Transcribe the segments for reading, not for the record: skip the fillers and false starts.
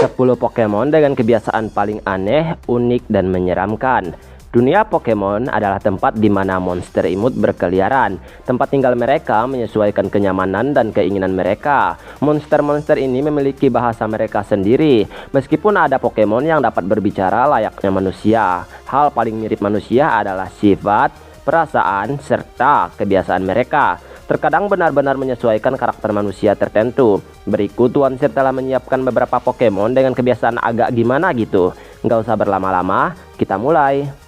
10 Pokemon dengan kebiasaan paling aneh, unik, dan menyeramkan. Dunia Pokemon adalah tempat di mana monster imut berkeliaran. Tempat tinggal mereka menyesuaikan kenyamanan dan keinginan mereka. Monster-monster ini memiliki bahasa mereka sendiri. Meskipun ada Pokemon yang dapat berbicara layaknya manusia, hal paling mirip manusia adalah sifat, perasaan, serta kebiasaan mereka. Terkadang benar-benar menyesuaikan karakter manusia tertentu. Berikut Tuan Sir telah menyiapkan beberapa Pokemon dengan kebiasaan agak gimana gitu. Nggak usah berlama-lama, kita mulai.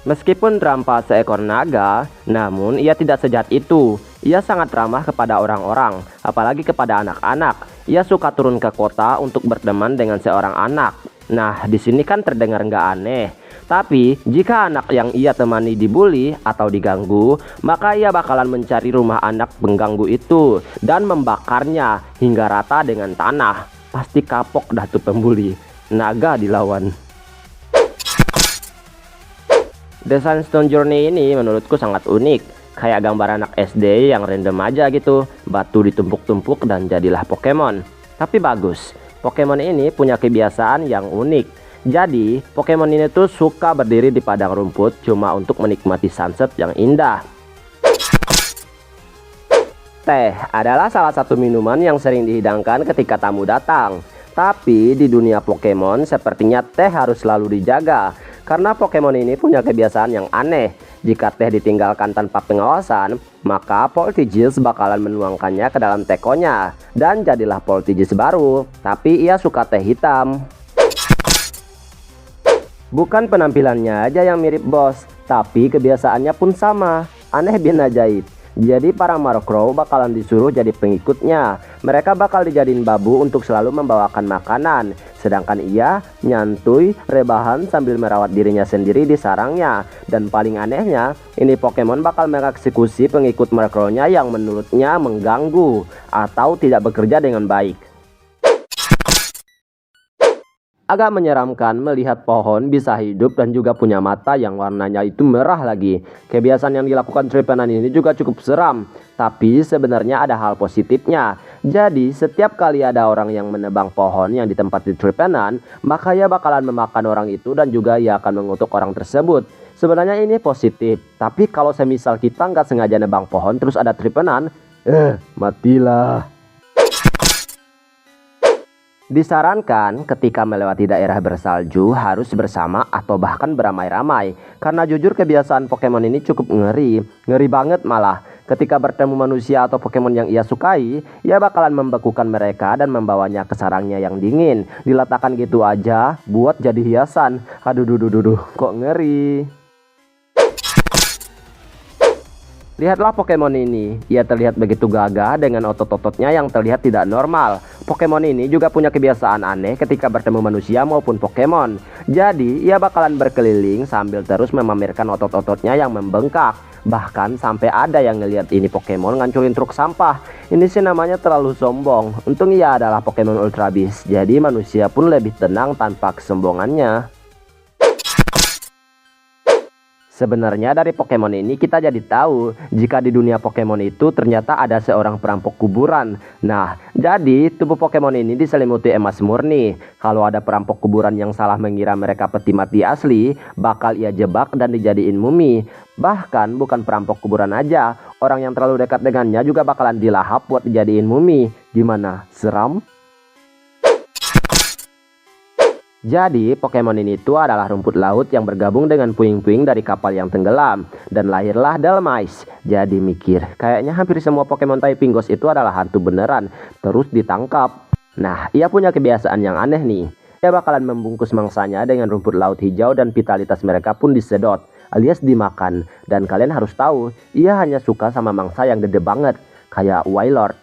Meskipun Drampa seekor naga, namun ia tidak sejahat itu. Ia sangat ramah kepada orang-orang, apalagi kepada anak-anak. Ia suka turun ke kota untuk berteman dengan seorang anak. Nah, di sini kan terdengar nggak aneh. Tapi, jika anak yang ia temani dibully atau diganggu, maka ia bakalan mencari rumah anak pengganggu itu dan membakarnya hingga rata dengan tanah. Pasti kapok dah tuh pembuli. Naga dilawan. Desain Stone Journey ini menurutku sangat unik. Kayak gambar anak SD yang random aja gitu. Batu ditumpuk-tumpuk dan jadilah Pokemon. Tapi bagus, Pokemon ini punya kebiasaan yang unik. Jadi, Pokemon ini tuh suka berdiri di padang rumput cuma untuk menikmati sunset yang indah. Teh adalah salah satu minuman yang sering dihidangkan ketika tamu datang. Tapi di dunia Pokemon sepertinya teh harus selalu dijaga. Karena Pokemon ini punya kebiasaan yang aneh. Jika teh ditinggalkan tanpa pengawasan, maka Poltegeous bakalan menuangkannya ke dalam tekonya. Dan jadilah Poltegeous baru. Tapi ia suka teh hitam. Bukan penampilannya aja yang mirip bos, tapi kebiasaannya pun sama. Aneh bin ajaib. Jadi para Murkrow bakalan disuruh jadi pengikutnya. Mereka bakal dijadiin babu untuk selalu membawakan makanan. Sedangkan ia nyantuy, rebahan sambil merawat dirinya sendiri di sarangnya. Dan paling anehnya, ini Pokemon bakal mengeksekusi pengikut Murkrow-nya yang menurutnya mengganggu atau tidak bekerja dengan baik. Agak menyeramkan melihat pohon bisa hidup dan juga punya mata yang warnanya itu merah lagi. Kebiasaan yang dilakukan Trevenant ini juga cukup seram. Tapi sebenarnya ada hal positifnya. Jadi setiap kali ada orang yang menebang pohon yang ditempati Trevenant, maka ia bakalan memakan orang itu dan juga ia akan mengutuk orang tersebut. Sebenarnya ini positif. Tapi kalau semisal kita nggak sengaja nebang pohon terus ada Trevenant, matilah. Disarankan ketika melewati daerah bersalju harus bersama atau bahkan beramai-ramai. Karena jujur kebiasaan Pokemon ini cukup ngeri. Ngeri banget malah. Ketika bertemu manusia atau Pokemon yang ia sukai, ia bakalan membekukan mereka dan membawanya ke sarangnya yang dingin. Diletakkan gitu aja buat jadi hiasan. Aduh, kok ngeri. Lihatlah Pokemon ini, ia terlihat begitu gagah dengan otot-ototnya yang terlihat tidak normal. Pokemon ini juga punya kebiasaan aneh ketika bertemu manusia maupun Pokemon. Jadi, ia bakalan berkeliling sambil terus memamerkan otot-ototnya yang membengkak. Bahkan sampai ada yang ngelihat ini Pokemon ngancurin truk sampah. Ini sih namanya terlalu sombong. Untung ia adalah Pokemon Ultra Beast, jadi manusia pun lebih tenang tanpa kesombongannya. Sebenarnya dari Pokemon ini kita jadi tahu jika di dunia Pokemon itu ternyata ada seorang perampok kuburan. Nah, jadi tubuh Pokemon ini diselimuti emas murni. Kalau ada perampok kuburan yang salah mengira mereka peti mati asli, bakal ia jebak dan dijadiin mumi. Bahkan bukan perampok kuburan aja, orang yang terlalu dekat dengannya juga bakalan dilahap buat dijadiin mumi. Gimana? Seram? Jadi Pokemon ini tuh adalah rumput laut yang bergabung dengan puing-puing dari kapal yang tenggelam. Dan lahirlah Dhelmise. Jadi mikir, kayaknya hampir semua Pokemon typing Ghost itu adalah hantu beneran. Terus ditangkap. Nah, ia punya kebiasaan yang aneh nih. Ia bakalan membungkus mangsanya dengan rumput laut hijau dan vitalitas mereka pun disedot alias dimakan. Dan kalian harus tahu, ia hanya suka sama mangsa yang gede banget. Kayak Wailord.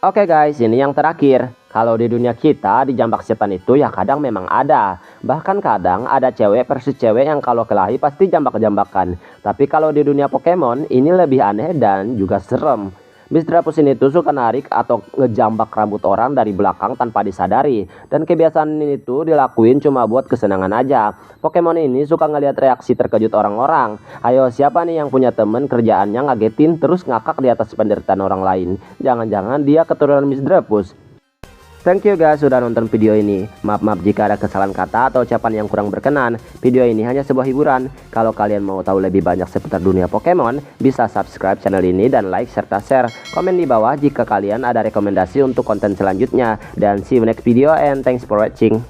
Oke guys, ini yang terakhir. Kalau di dunia kita, di jambak setan itu ya kadang memang ada. Bahkan kadang ada cewek versus cewek yang kalau kelahi pasti jambak-jambakan. Tapi kalau di dunia Pokemon, ini lebih aneh dan juga serem. Misdrapus ini tuh suka narik atau ngejambak rambut orang dari belakang tanpa disadari. Dan kebiasaan ini tuh dilakuin cuma buat kesenangan aja. Pokemon ini suka ngeliat reaksi terkejut orang-orang. Ayo, siapa nih yang punya temen kerjaannya ngagetin terus ngakak di atas penderitaan orang lain? Jangan-jangan dia keturunan Misdrapus. Thank you guys sudah nonton video ini. Maaf jika ada kesalahan kata atau ucapan yang kurang berkenan. Video ini hanya sebuah hiburan. Kalau kalian mau tahu lebih banyak seputar dunia Pokemon, bisa subscribe channel ini dan like serta share. Komen di bawah jika kalian ada rekomendasi untuk konten selanjutnya. Dan see you next video and thanks for watching.